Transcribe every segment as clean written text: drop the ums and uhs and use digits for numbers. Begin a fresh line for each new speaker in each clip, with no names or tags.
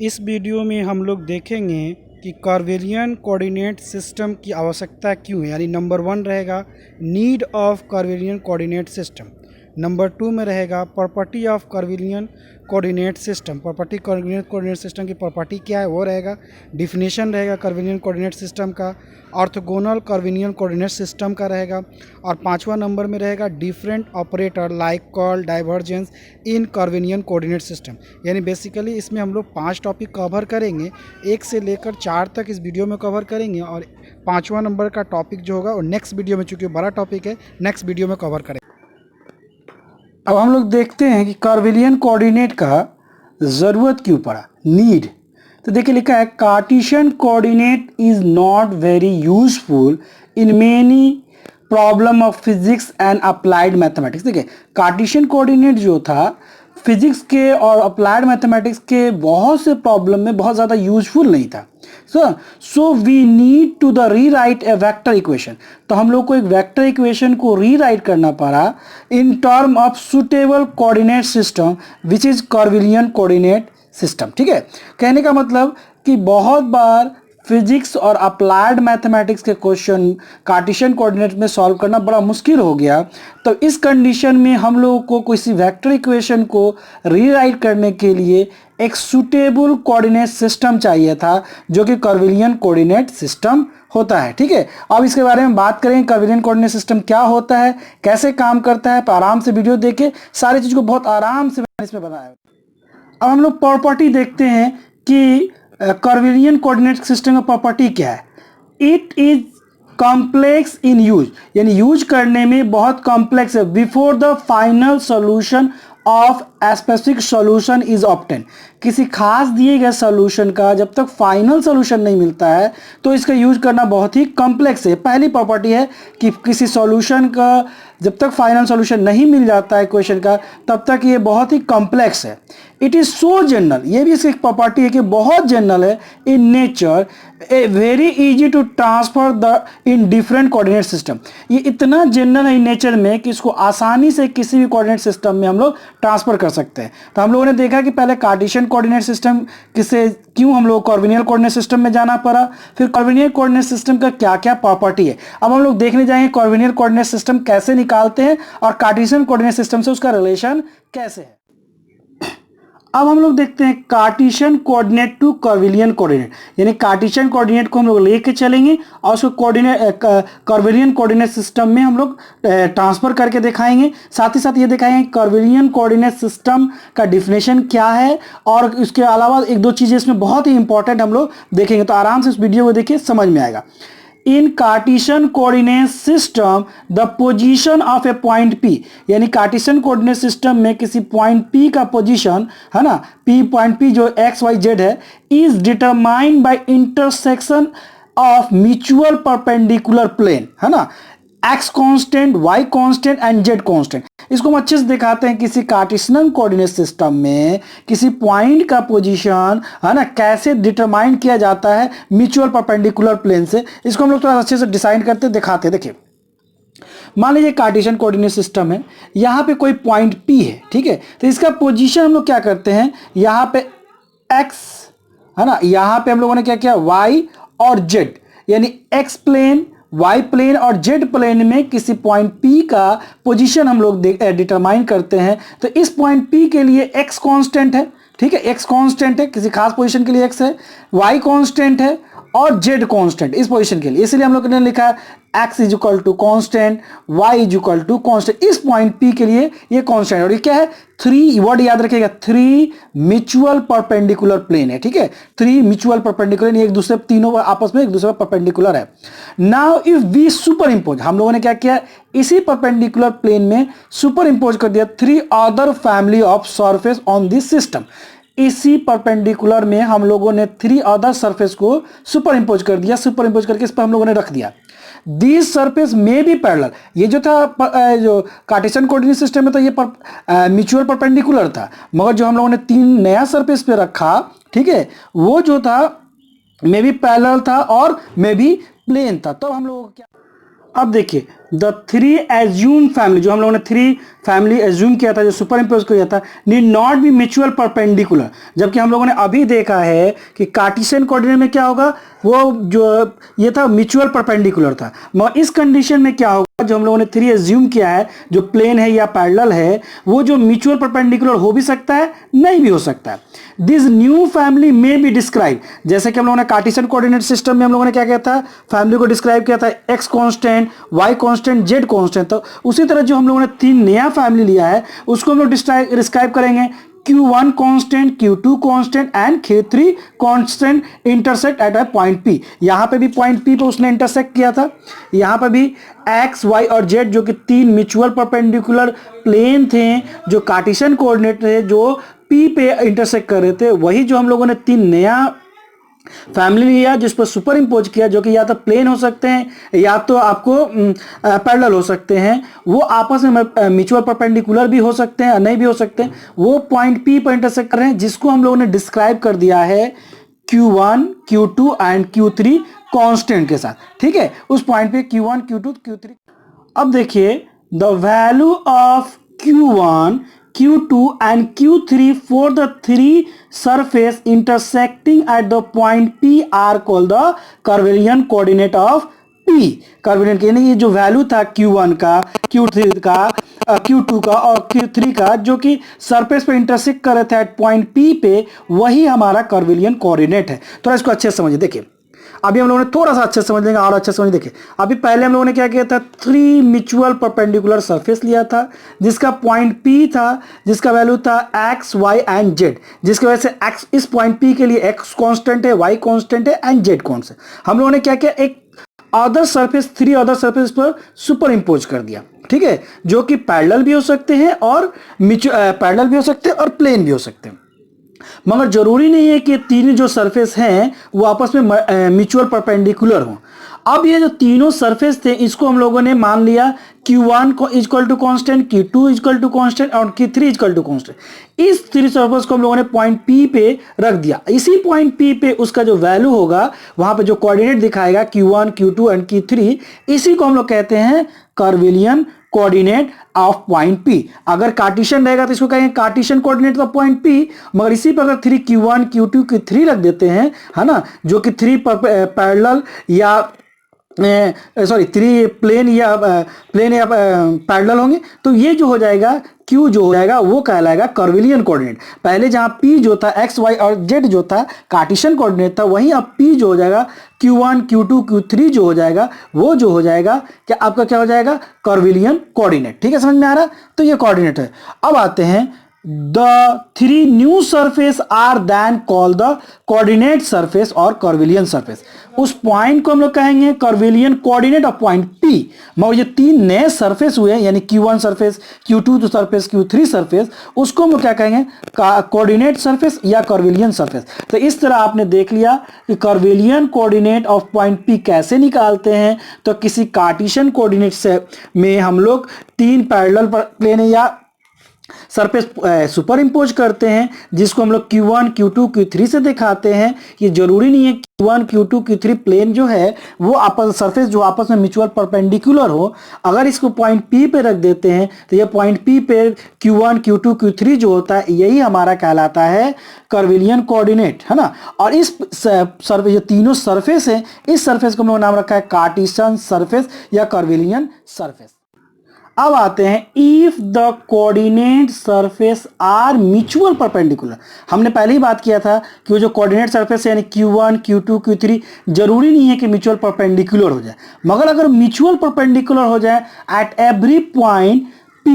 इस वीडियो में हम लोग देखेंगे कि कार्वेलियन कोऑर्डिनेट सिस्टम की आवश्यकता क्यों है। यानी नंबर 1 रहेगा need of curvilinear coordinate system, number 2 में रहेगा property of curvilinear coordinate system. Property curvilinear coordinate system की प्रॉपर्टी क्या है वो रहेगा, डिफिनेशन रहेगा कार्वेलियन कोऑर्डिनेट सिस्टम का, ऑर्थोगोनल कार्वेलियन कोऑर्डिनेट सिस्टम का रहेगा, और 5वां नंबर में रहेगा different operator like curl divergence in curvilinear coordinate system. यानी बेसिकली इसमें हम लोग 5 टॉपिक कवर करेंगे, 1 से लेकर 4 तक इस वीडियो में कवर करेंगे, और 5वां नंबर का टॉपिक जो होगा वो नेक्स्ट वीडियो में, चूँकि बड़ा टॉपिक है, नेक्स्ट वीडियो में कवर करेंगे। अब हम लोग देखते हैं कि कार्वेलियन कोऑर्डिनेट का ज़रूरत क्यों पड़ा, नीड। तो देखिए लिखा है Cartesian coordinate is not very useful in many problem of physics and applied mathematics. देखिए कार्टेशियन कोऑर्डिनेट जो था फिजिक्स के और अप्लाइड मैथमेटिक्स के बहुत से प्रॉब्लम में बहुत ज़्यादा यूजफुल नहीं था। So we need to the rewrite a vector equation. तो हम लोग को एक वेक्टर इक्वेशन को रीराइट करना पड़ा in term of suitable coordinate system which is curvilinear coordinate system. ठीक है, कहने का मतलब कि बहुत बार फिजिक्स और अप्लाइड मैथमेटिक्स के क्वेश्चन कार्टेशियन कोऑर्डिनेट में सॉल्व करना बड़ा मुश्किल हो गया। तो इस कंडीशन में हम लोगों को किसी वेक्टर इक्वेशन को रीराइट करने के लिए एक सूटेबल कोऑर्डिनेट सिस्टम चाहिए था, जो कि कार्वेलियन कोऑर्डिनेट सिस्टम होता है। ठीक है, अब इसके बारे में बात करें कार्वेलियन कोऑर्डिनेट सिस्टम क्या होता है, कैसे काम करता है, तो आराम से वीडियो देखे सारी चीज़ को बहुत आराम से मैंने इसमें बनाया। अब हम लोग प्रॉपर्टी देखते हैं कि कार्वेलियन कोऑर्डिनेट सिस्टम का प्रॉपर्टी क्या है। It is complex in use, यानी यूज करने में बहुत कॉम्प्लेक्स है। Before the final solution of specific solution is obtain, किसी खास दिए गए सॉल्यूशन का जब तक फाइनल सॉल्यूशन नहीं मिलता है तो इसका यूज करना बहुत ही कॉम्प्लेक्स है। पहली प्रॉपर्टी है कि किसी सॉल्यूशन का जब तक फाइनल सॉल्यूशन नहीं मिल जाता है क्वेश्चन का तब तक ये बहुत ही कॉम्प्लेक्स है। इट इज़ सो जनरल, ये भी इसकी प्रॉपर्टी है कि बहुत जनरल है in nature, a very easy to transfer the in different coordinate system. ये इतना जनरल है इन नेचर में कि इसको आसानी से किसी भी कोऑर्डिनेट सिस्टम में हम लोग ट्रांसफर कर सकते हैं। तो हम लोगों ने देखा कि पहले कार्टेशियन कोऑर्डिनेट सिस्टम किसे क्यों हम लोग कार्वेलियन कोऑर्डिनेट सिस्टम में जाना पड़ा, फिर कार्वेलियन कोऑर्डिनेट सिस्टम का क्या क्या प्रॉपर्टी है। अब हम लोग देखने जाएंगे कार्वेलियन कोऑर्डिनेट सिस्टम कैसे निकालते हैं और कार्टेशियन कोऑर्डिनेट सिस्टम से उसका रिलेशन कैसे है। अब हम लोग देखते हैं कार्टेशियन कोऑर्डिनेट टू कार्वेलियन कोऑर्डिनेट, यानी कार्टेशियन कोऑर्डिनेट को हम लोग लेके चलेंगे और उसको कोऑर्डिनेट कार्वेलियन कोऑर्डिनेट सिस्टम में हम लोग ट्रांसफर करके दिखाएंगे। साथ ही साथ ये दिखाएंगे कार्वेलियन कोऑर्डिनेट सिस्टम का डिफिनेशन क्या है, और इसके अलावा एक दो चीज़ें इसमें बहुत ही इंपॉर्टेंट हम लोग देखेंगे। तो आराम से इस वीडियो को देखिए, समझ में आएगा। In Cartesian coordinate system the position of a point P, यानी कार्टेशियन कोऑर्डिनेट सिस्टम में किसी पॉइंट P का पोजीशन है ना, पॉइंट P जो XYZ है, is determined by intersection of mutual perpendicular plane, है ना, X constant, Y constant and Z constant. इसको हम अच्छे से दिखाते हैं किसी कार्टेशियन कोऑर्डिनेट सिस्टम में किसी पॉइंट का पोजीशन है ना कैसे डिटरमाइन किया जाता है म्यूचुअल परपेंडिकुलर प्लेन से। इसको हम लोग थोड़ा अच्छे से डिसाइन करते दिखाते हैं। देखिए मान लीजिए कार्टेशियन कोऑर्डिनेट सिस्टम है, यहाँ पे कोई पॉइंट P है, ठीक है, तो इसका पोजीशन हम लोग क्या करते हैं, यहाँ पे X है ना, यहाँ पे हम लोगों ने क्या किया Y और Z, यानी X प्लेन, Y प्लेन और Z प्लेन में किसी पॉइंट P का पोजीशन हम लोग डिटरमाइन करते हैं। तो इस पॉइंट P के लिए X कांस्टेंट है, ठीक है, X कांस्टेंट है, किसी खास पोजीशन के लिए X है, Y कांस्टेंट है और Z कांस्टेंट इस पोजीशन के लिए। इसलिए हम लोग ने लिखा है X is equal to constant, Y is equal to constant. इस पॉइंट P के लिए ये कॉन्स्टेंट, और ये क्या है, 3 वर्ड याद रखिएगा, 3 म्यूचुअल परपेंडिकुलर प्लेन है। ठीक है, 3 म्यूचुअल परपेंडिकुलर, एक दूसरे तीनों आपस में एक दूसरे परपेंडिकुलर है। Now if we superimpose, हम लोगों ने क्या किया, इसी परपेंडिकुलर प्लेन में सुपर इंपोज कर दिया 3 other family of surface on this system. इसी परपेंडिकुलर में हम लोगों ने 3 अदर सरफेस को सुपर इंपोज कर दिया, सुपर इंपोज करके इस पर हम लोगों ने रख दिया। दिस सरफेस में भी पैरेलल, ये जो था जो कार्टेशियन कोऑर्डिनेट सिस्टम में था ये म्यूचुअल परपेंडिकुलर था, मगर जो हम लोगों ने 3 नया सरफेस पे रखा, ठीक है, वो जो था में भी पैरेलल था और में भी प्लेन था। तो हम लोगों को क्या, अब देखिए
द थ्री एज्यूम फैमिली, जो हम लोगों ने थ्री फैमिली एज्यूम किया था, जो सुपर इम्पोज किया था, need not be mutual perpendicular. जबकि हम लोगों ने अभी देखा है कि कार्टेशियन कोऑर्डिनेट में क्या होगा, वो जो ये था म्यूचुअल परपेंडिकुलर था। मगर इस कंडीशन में क्या होगा, जो हम लोगों ने थ्री एज्यूम किया है, जो प्लेन है या पैरेलल है, वो जो म्यूचुअल परपेंडिकुलर हो भी सकता है, नहीं भी हो सकता है। दिस न्यू फैमिली में बी डिस्क्राइब, जैसे कि हम लोगों ने कार्टेशियन कोऑर्डिनेट सिस्टम में हम लोगों ने क्या किया था, फैमिली को डिस्क्राइब किया था x constant, y constant, z constant. तो उसी तरह जो हम लोगों ने तीन नया फैमिली लिया है, उसको हम लोग डिस्क्राइब करेंगे Q1 constant, Q2 constant and Q3 constant intersect at a point P। यहां पे भी पॉइंट P पे उसने इंटरसेक्ट किया था। यहां पे भी X, Y और Z जो कि तीन म्यूचुअल परपेंडिकुलर प्लेन थे, जो कार्टेशियन कोऑर्डिनेट थे, जो P पे इंटरसेक्ट कर रहे थे, वही जो हम लोगों ने तीन नया फैमिली लिया जिस पर सुपर इंपोज किया, जो कि या तो प्लेन हो सकते हैं या तो आपको पैरेलल हो सकते हैं। वो आपस में म्यूचुअल परपेंडिकुलर भी हो सकते हैं, नहीं भी हो सकते हैं। वो पॉइंट पी पर इंटरसेक्ट कर रहे हैं, जिसको हम लोगों ने डिस्क्राइब कर दिया है Q1, Q2 and Q3 constant के साथ। ठीक है, उस पॉइंट पे Q1, Q2, Q3। अब देखिए the value of Q1, Q2 and Q3 for the three surface intersecting at the point P are called the Cartesian coordinate of P। Cartesian यानी ये जो वैल्यू था Q1 का, Q3 का, Q2 का और Q3 का, जो कि सरफेस पे इंटरसेक्ट कर रहे थे एट पॉइंट P पे, वही हमारा कार्टेशियन कोऑर्डिनेट है। तो इसको अच्छे से समझिए। देखिए अभी हम लोगों ने थोड़ा सा अच्छे समझ लेंगे और अच्छे समझ। देखिए अभी पहले हम लोगों ने क्या किया था, थ्री म्यूचुअल परपेंडिकुलर सरफेस लिया था, जिसका पॉइंट P था, जिसका वैल्यू था X, Y एंड Z, जिसकी वजह से X, इस पॉइंट P के लिए X कांस्टेंट है, Y कांस्टेंट है एंड Z कांस्टेंट। हम लोगों ने क्या किया, एक other surface, three other surface पर सुपर इंपोज कर दिया। ठीक है, जो कि पैरेलल भी हो सकते हैं और पैरेलल भी हो सकते हैं और प्लेन भी हो सकते हैं। मगर जरूरी नहीं है कि तीन जो सरफेस हैं वो आपस में म्यूचुअल परपेंडिकुलर हो। अब ये जो तीनों सरफेस थे, इसको हम लोगों ने मान लिया Q1 को equal to constant, Q2 equal to constant और Q3 इक्वल टू कांस्टेंट। इस थ्री सरफेस को हम लोगों ने पॉइंट P पे रख दिया। इसी पॉइंट P पे उसका जो वैल्यू होगा, वहां पे जो कोऑर्डिनेट दिखाएगा Q1, Q2 एंड Q3, इसी को हम लोग कहते हैं Cartesian coordinate of point P। अगर कार्टेशियन रहेगा तो इसको कहेंगे Cartesian coordinate of point P। मगर इसी पर अगर 3 Q1, Q2, Q3 रख देते हैं, है ना, जो कि थ्री पैरेलल या सॉरी थ्री प्लेन या पैरेलल होंगे, तो ये जो हो जाएगा Q जो हो जाएगा वो कहलाएगा कार्टेशियन कोऑर्डिनेट। पहले जहां P जो था, X, Y और Z जो था कार्टेशियन कोऑर्डिनेट था, वहीं अब P जो हो जाएगा Q1, Q2, Q3 जो हो जाएगा, वो जो हो जाएगा क्या आपका क्या हो जाएगा, कार्टेशियन कोऑर्डिनेट। ठीक है, समझ में आ रहा है? तो ये कोऑर्डिनेट है। अब आते हैं the three new surface are then called the coordinate surface और कार्टेशियन सरफेस। उस पॉइंट को हम लोग कहेंगे Cartesian coordinate of point P। मगर ये तीन नए सरफेस हुए यानी Q1 surface, Q2 surface, Q3 surface, उसको हम लोग क्या कहेंगे, कोऑर्डिनेट सरफेस या कार्टेशियन सरफेस। तो इस तरह आपने देख लिया कि Cartesian coordinate of point P कैसे निकालते हैं। तो किसी कार्टेशियन कोऑर्डिनेट से में हम लोग तीन पैरेलल प्लेन या सरफेस सुपर इंपोज करते हैं, जिसको हम लोग Q1, Q2, Q3 से दिखाते हैं। ये जरूरी नहीं है Q1, Q2, Q3 प्लेन जो है वो आपस सरफेस जो आपस में म्यूचुअल परपेंडिकुलर हो। अगर इसको पॉइंट P पे रख देते हैं तो ये पॉइंट P पे Q1, Q2, Q3 जो होता है, यही हमारा कहलाता है कार्टेशियन कोऑर्डिनेट, है ना। और इस सरफेस, जो तीनों सरफेस है, इस सरफेस को हम लोग नाम रखा है कार्टेशियन सरफेस या कार्टेशियन सरफेस। अब आते हैं if the coordinate surface are mutual perpendicular. हमने पहले ही बात किया था कि वो जो कोऑर्डिनेट सरफेस है यानी Q1, Q2, Q3 जरूरी नहीं है कि म्यूचुअल परपेंडिकुलर हो जाए। मगर अगर म्यूचुअल परपेंडिकुलर हो जाए at every point P,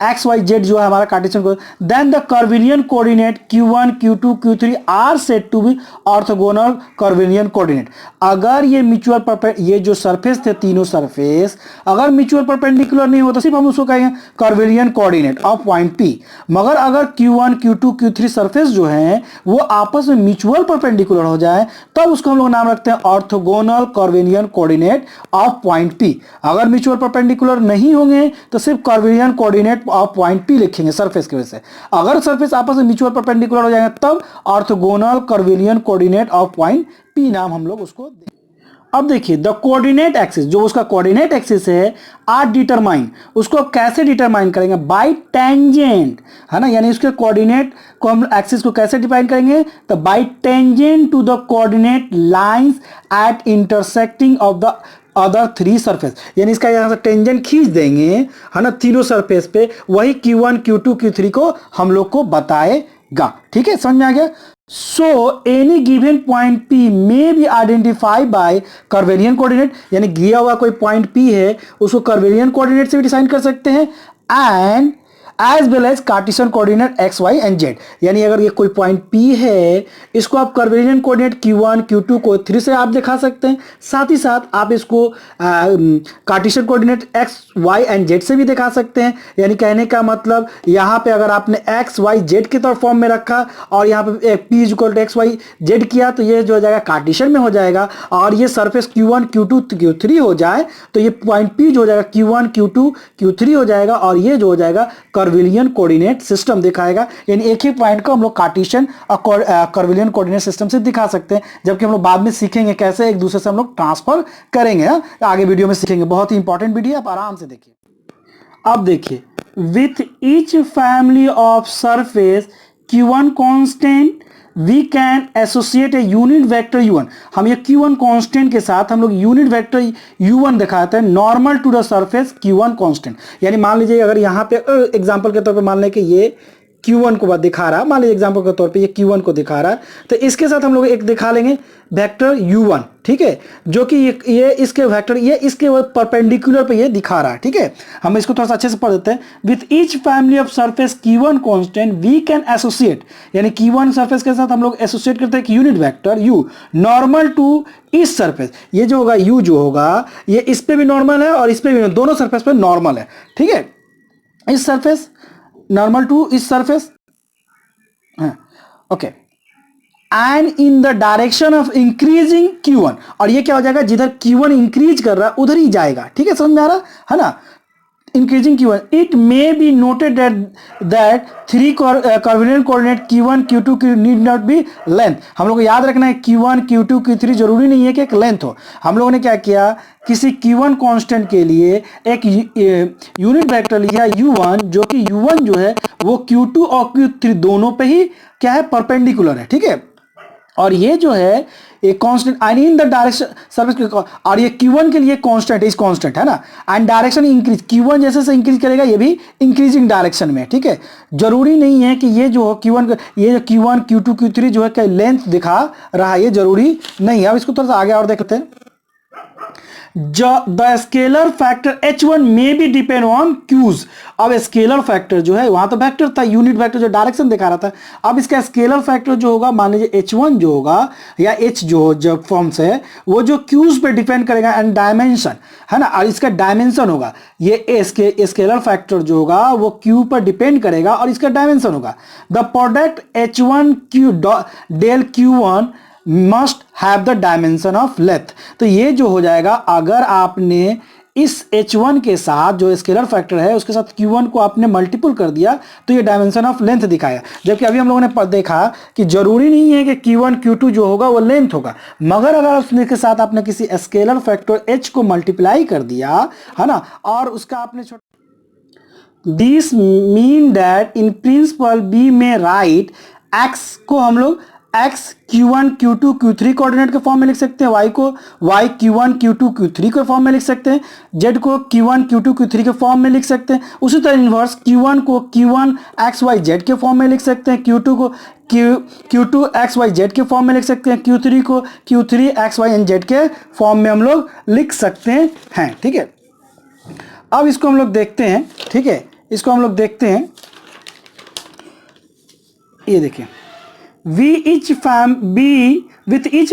X, Y, Z जो है हमारा कार्टेशियन को, then the Cartesian coordinate Q1, Q2, Q3 are said to be orthogonal Cartesian coordinate. अगर ये म्यूचुअल ये जो सरफेस थे तीनों सरफेस अगर म्यूचुअल परपेंडिकुलर नहीं हो तो सिर्फ हम उसको कहेंगे Cartesian coordinate of point P। मगर अगर Q1, Q2, Q3 सरफेस जो है वो आपस में म्यूचुअल परपेंडिकुलर हो जाए, तब उसको हम लोग नाम रखते हैं orthogonal Cartesian coordinate of point P। अगर म्यूचुअल परपेंडिकुलर नहीं होंगे तो सिर्फ Cartesian coordinate of point P लिखेंगे सरफेस की वजह से। अगर सरफेस आपस में म्यूचुअल परपेंडिकुलर हो जाएंगे तब orthogonal Cartesian coordinate of point P नाम हम लोग उसको देंगे। अब देखिए द कोऑर्डिनेट एक्सिस, जो उसका कोऑर्डिनेट एक्सिस है, आर डिटरमाइन, उसको आप कैसे डिटरमाइन करेंगे? बाय टेंजेंट, है ना, यानी उसके कोऑर्डिनेट को हम एक्सिस को कैसे डिफाइन करेंगे? तो by tangent to the coordinate lines at intersecting of the other three surface, यानी इसका यहां से टेंजेंट खींच देंगे, है ना, तीनों सरफेस पे, वही Q1 Q2 Q3 को हम लोग को बताएगा। ठीक है, समझ में आ गया? So any given point P may be identified by curvilinear coordinate, यानी दिया हुआ कोई पॉइंट P है उसको कर्वेलियन कोऑर्डिनेट से भी डिफाइन कर सकते हैं, and as well as Cartesian coordinate x y and z, यानी अगर ये कोई पॉइंट P है इसको आप कर्वेलियन कोऑर्डिनेट Q1 Q2 को 3 से आप दिखा सकते हैं, साथ ही साथ आप इसको Cartesian coordinate x y and z से भी दिखा सकते हैं। यानी कहने का मतलब यहाँ पे अगर आपने एक्स वाई जेड की तरफ फॉर्म में रखा और यहाँ पे P equal to x y z किया तो ये जो हो जाएगा कार्टेशियन में हो जाएगा, और ये सरफेस Q1 Q2 Q3 हो जाए तो ये पॉइंट P जो हो जाएगा Q1 Q2 Q3 हो जाएगा, और ये जो हो जाएगा कर्वेलियन कोऑर्डिनेट सिस्टम दिखाएगा। यानी एक ही पॉइंट को हम लोग कार्टेशियन और कर्वेलियन कोऑर्डिनेट सिस्टम से दिखा सकते हैं, जबकि हम लोग बाद में सीखेंगे कैसे एक दूसरे से हम लोग ट्रांसफर करेंगे। आगे वीडियो में सीखेंगे, बहुत ही इंपॉर्टेंट वीडियो, आप आराम से देखिए। अब देखिए, with each family of surface Q1 constant we can associate a unit vector U1। हम ये Q1 कांस्टेंट के साथ हम लोग यूनिट वेक्टर U1 दिखाते हैं normal to the surface Q1 constant. यानी मान लीजिए अगर यहाँ पे एग्जांपल के तौर पे मान लें कि ये Q1 को दिखा रहा है, मान लीजिए एग्जांपल के तौर पे ये Q1 को दिखा रहा है, तो इसके साथ हम लोग एक दिखा लेंगे वेक्टर U1, ठीक है, जो कि ये इसके वेक्टर ये इसके परपेंडिकुलर पे ये दिखा रहा है। ठीक है, हम इसको थोड़ा सा अच्छे से पढ़ देते हैं। With each family of surface Q1 constant we can associate, यानी Q1 सरफेस के साथ हम लोग एसोसिएट करते हैं एक unit vector U normal to इस सरफेस। ये जो होगा U जो होगा ये इस पे भी नॉर्मल है और इस पे भी, दोनों सरफेस पे नॉर्मल है। ठीक है, इस सरफेस नॉर्मल टू इस surface, okay, and in the direction of increasing Q1, और ये क्या हो जाएगा, जिधर Q1 इंक्रीज कर रहा है उधर ही जाएगा। ठीक है, समझ में आ रहा है ना, increasing Q1। It may be noted that three curvilinear coordinate Q1 Q2 की नीड नॉट बी लेंथ। हम लोग को याद रखना है Q1 Q2 Q3 जरूरी नहीं है कि एक लेंथ हो। हम लोगों ने क्या किया, किसी Q1 कांस्टेंट के लिए एक यूनिट वेक्टर लिया U1, जो कि U1 जो है वो Q2 और Q3 दोनों पे ही क्या है, परपेंडिकुलर है। ठीक है, और ये जो है एक constant and in the direction surface, और ये Q1 के लिए कांस्टेंट इस कांस्टेंट है ना, एंड डायरेक्शन इंक्रीज, Q1 जैसे से इंक्रीज करेगा ये भी इंक्रीजिंग डायरेक्शन में। ठीक है, जरूरी नहीं है कि ये जो Q1 ये जो Q1 Q2 Q3 जो है लेंथ दिखा रहा है, ये जरूरी नहीं है। अब इसको थोड़ा सा आगे और देखते हैं। द स्केलर फैक्टर H1 में भी डिपेंड ऑन Q's। अब स्केलर फैक्टर जो है, वहां तो वेक्टर था, यूनिट वेक्टर जो डायरेक्शन दिखा रहा था, अब इसका स्केलर फैक्टर जो होगा, मान लीजिए H1 जो होगा या H जो फॉर्म से है वो जो Q's पे डिपेंड करेगा, एंड डायमेंशन है ना, और इसका डायमेंशन होगा, ये स्केलर फैक्टर जो होगा वो Q पर डिपेंड करेगा और इसका डायमेंशन होगा। The product H1 Q del Q1 must have the dimension of length. तो ये जो हो जाएगा, अगर आपने इस H1 के साथ जो स्केलर फैक्टर है उसके साथ Q1 को आपने मल्टीपल कर दिया तो ये डायमेंशन ऑफ लेंथ दिखाया। जबकि अभी हम लोगों ने देखा कि जरूरी नहीं है कि Q1 Q2 जो होगा वो लेंथ होगा, मगर अगर उसने के साथ आपने किसी स्केलर फैक्टर H को मल्टीप्लाई कर दिया है ना, और उसका आपने this mean that in principle be में राइट x को हम लोग x Q1 Q2 Q3 coordinate के फॉर्म में लिख सकते हैं, y को y Q1 Q2 Q3 के फॉर्म में लिख सकते हैं, z को Q1 Q2 Q3 के फॉर्म में लिख सकते हैं। उसी तरह इन्वर्स Q1 को Q1 XYZ के फॉर्म में लिख सकते हैं, Q2 को Q2 XYZ के फॉर्म में लिख सकते हैं, Q3 को Q3 XYZ के फॉर्म में हम लोग लिख सकते हैं। ठीक है, अब इसको हम लोग देखते हैं। ठीक है, इसको हम लोग देखते हैं, ये देखिए, with each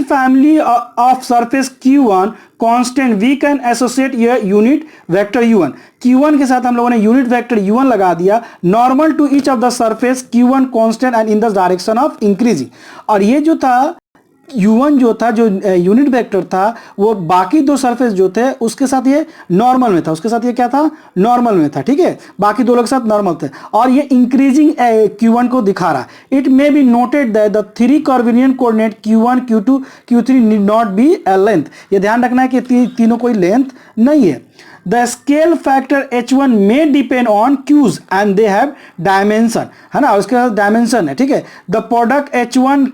family of surface Q1 constant we can associate a unit vector U1। Q1 के साथ हम लोगों ने यूनिट वेक्टर U1 लगा दिया, normal to each of the surface Q1 constant and in the direction of increasing. और ये जो था u1 जो था, जो यूनिट वेक्टर था, वो बाकी दो सरफेस जो थे उसके साथ ये नॉर्मल में था, उसके साथ ये क्या था, नॉर्मल में था, ठीक है, बाकी दो लोग के साथ नॉर्मल थे, और ये इंक्रीजिंग q1 को दिखा रहा है। It may be noted that the three curvilinear coordinate q1 q2 q3 need not be a length. ये ध्यान रखना है कि तीनों कोई लेंथ नहीं है। The scale factor h1 may depend on q's and they have dimension, है ना, उसके साथ डायमेंशन है, ठीक है। The product h1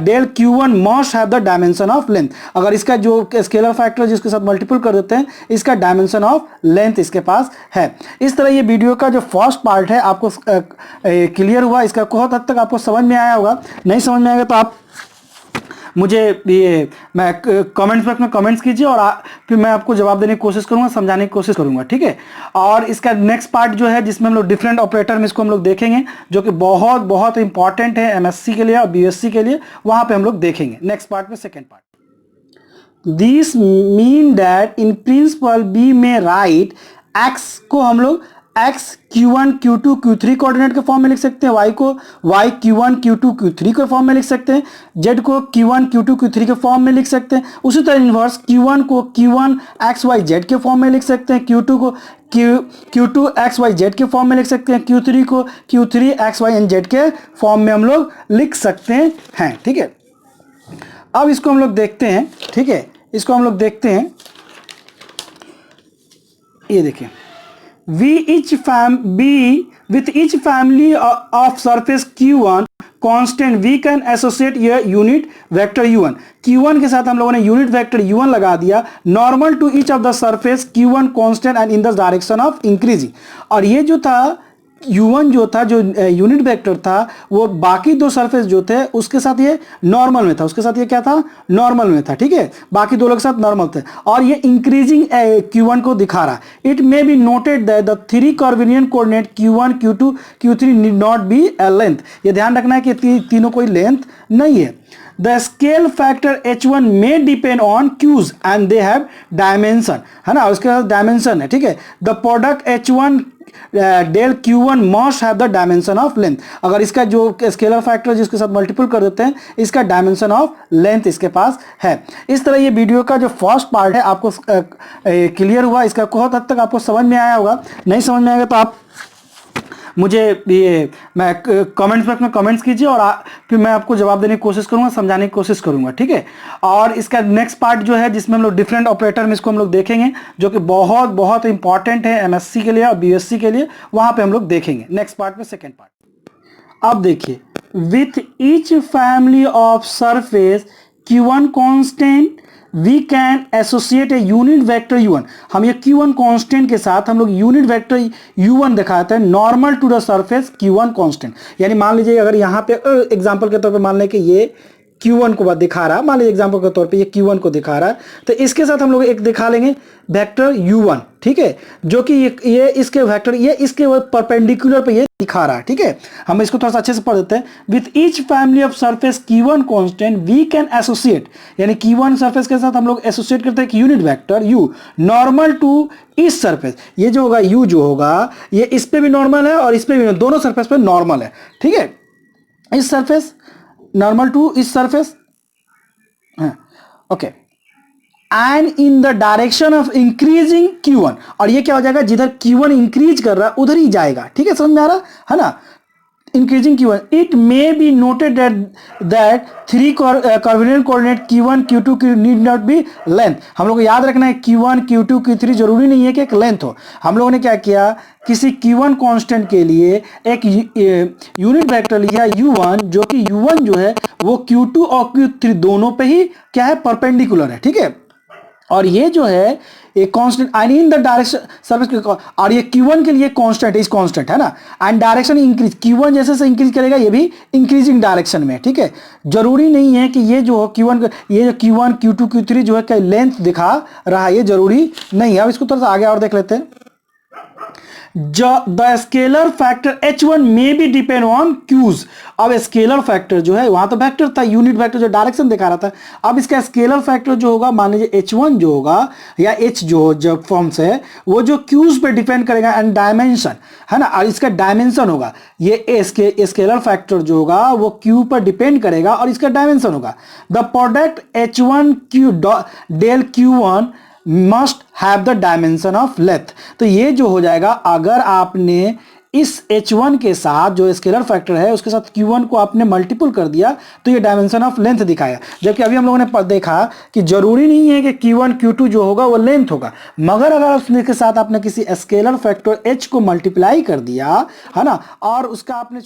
del q1 must have the dimension of length। अगर इसका जो स्केलर फैक्टर जिसके साथ मल्टीपल कर देते हैं, इसका डायमेंशन ऑफ लेंथ इसके पास है। इस तरह ये वीडियो का जो फर्स्ट पार्ट है आपको क्लियर हुआ, इसका बहुत हद तक आपको समझ में आया होगा। नहीं समझ में आएगा तो आप मुझे ये मैं कमेंट्स बॉक्स में कमेंट्स कीजिए, और फिर मैं आपको जवाब देने की कोशिश करूंगा, समझाने की कोशिश करूंगा, ठीक है। और इसका नेक्स्ट पार्ट जो है जिसमें हम लोग डिफरेंट ऑपरेटर में इसको हम लोग देखेंगे, जो कि बहुत बहुत इंपॉर्टेंट है एमएससी के लिए और बीएससी के लिए, वहां पे हम लोग देखेंगे नेक्स्ट पार्ट में, second part. This mean that in principle be में राइट एक्स को हम लोग x q1 q2 q3 coordinate के फॉर्म में लिख सकते हैं, y को y q1 q2 q3 के फॉर्म में लिख सकते हैं, z को q1 q2 q3 के फॉर्म में लिख सकते हैं। उसी तरह इन्वर्स q1 को q1 x y z के फॉर्म में लिख सकते हैं, q2 को q2 x y z के फॉर्म में लिख सकते हैं, q3 को q3 x y and z के फॉर्म में हम लोग लिख सकते हैं, ठीक है। अब इसको हम लोग देखते हैं, ठीक है, इसको हम लोग देखते हैं। ये देखिए, with each family of surface q1 constant we can associate a unit vector u1। q1 के साथ हम लोगों ने यूनिट वेक्टर u1 लगा दिया, normal to each of the surface q1 constant and in the direction of increasing. और ये जो था u1 जो था, जो यूनिट वेक्टर था, वो बाकी दो सरफेस जो थे उसके साथ ये नॉर्मल में था, उसके साथ ये क्या था, नॉर्मल में था, ठीक है, बाकी दो लोग के साथ नॉर्मल थे, और ये इंक्रीजिंग q1 को दिखा रहा है। It may be noted that the three curvilinear coordinate q1 q2 q3 need not be a length. ये ध्यान रखना है कि तीनों कोई लेंथ नहीं है। The scale factor h1 may depend on q's and they have dimension, है ना, उसके साथ डायमेंशन है, ठीक है। The product h1 del q1 must have the dimension of length। अगर इसका जो स्केलर फैक्टर जिसके साथ मल्टीपल कर देते हैं, इसका डायमेंशन ऑफ लेंथ इसके पास है। इस तरह ये वीडियो का जो फर्स्ट पार्ट है आपको क्लियर हुआ, इसका बहुत हद तक आपको समझ में आया होगा। नहीं समझ में आएगा तो आप मुझे ये मैं कमेंट्स बॉक्स में कमेंट्स कीजिए, और फिर मैं आपको जवाब देने की कोशिश करूंगा, समझाने की कोशिश करूंगा, ठीक है। और इसका नेक्स्ट पार्ट जो है जिसमें हम लोग डिफरेंट ऑपरेटर में इसको हम लोग देखेंगे, जो कि बहुत बहुत इंपॉर्टेंट है एमएससी के लिए और बीएससी के लिए, वहां पे हम लोग देखेंगे नेक्स्ट पार्ट में, सेकेंड पार्ट। अब देखिए, with each family of surface q1 constant we can associate a unit vector u1। हम ये q1 कांस्टेंट के साथ हम लोग यूनिट वेक्टर u1 दिखाते हैं, normal to the surface q1 constant. यानी मान लीजिए अगर यहाँ पे एग्जांपल के तौर पे मान लें कि ये q1 को दिखा रहा है, मान लीजिए एग्जांपल के तौर पे ये q1 को दिखा रहा है, तो इसके साथ हम लोग एक दिखा लेंगे वेक्टर u1, ठीक है, जो कि ये इसके वेक्टर ये इसके परपेंडिकुलर पे ये दिखा रहा है, ठीक है। हम इसको थोड़ा सा अच्छे से पढ़ देते हैं। With each family of surface q1 constant we can associate, यानी q1 सरफेस के साथ हम लोग एसोसिएट करते हैं एक unit vector u normal to इस सरफेस। ये जो होगा u जो होगा ये इस पे भी नॉर्मल है और इस पे भी, दोनों सरफेस पे नॉर्मल है, ठीक है। इस सरफेस नॉर्मल टू इस surface, okay, and in the direction of increasing q1। और ये क्या हो जाएगा, जिधर q1 इंक्रीज कर रहा है उधर ही जाएगा, ठीक है, समझ में आ रहा है ना, increasing q1। It may be noted that three curvilinear coordinate q1 q2 q need not be length. हम लोग को याद रखना है q1 q2 q3 जरूरी नहीं है कि एक लेंथ हो। हम लोगों ने क्या किया, किसी q1 कांस्टेंट के लिए एक यूनिट वेक्टर लिया u1, जो कि u1 जो है वो q2 और q3 दोनों पे ही क्या है, परपेंडिकुलर है, ठीक है। और ये जो है एक constant and in the direction surface, और ये q1 के लिए कांस्टेंट इज कांस्टेंट है ना, एंड डायरेक्शन इंक्रीज, q1 जैसे से इंक्रीज करेगा ये भी इंक्रीजिंग डायरेक्शन में, ठीक है। जरूरी नहीं है कि ये जो q1 ये जो q1 q2 q3 जो है लेंथ दिखा रहा है, ये जरूरी नहीं है। अब इसको थोड़ा सा आगे और देख लेते हैं। द स्केलर फैक्टर H1 में भी डिपेंड ऑन क्यूज। अब स्केलर फैक्टर जो है, वहां तो वेक्टर था, यूनिट वेक्टर जो डायरेक्शन दिखा रहा था, अब इसका स्केलर फैक्टर जो होगा, मान लीजिए H1 जो होगा या H जो जब फॉर्म्स है, वो जो क्यूज पे डिपेंड करेगा एंड डायमेंशन है ना, और इसका डायमेंशन होगा, ये स्केलर फैक्टर जो होगा वो क्यू पर डिपेंड करेगा और इसका डायमेंशन होगा। The product H1 Q del Q1 must have the dimension of length. तो ये जो हो जाएगा, अगर आपने इस H1 के साथ जो स्केलर फैक्टर है उसके साथ Q1 को आपने मल्टीपल कर दिया तो ये डायमेंशन ऑफ लेंथ दिखाया। जबकि अभी हम लोगों ने देखा कि जरूरी नहीं है कि Q1 Q2 जो होगा वो लेंथ होगा, मगर अगर उसके साथ आपने किसी स्केलर फैक्टर H को मल्टीप्लाई कर दिया है ना, और उसका आपने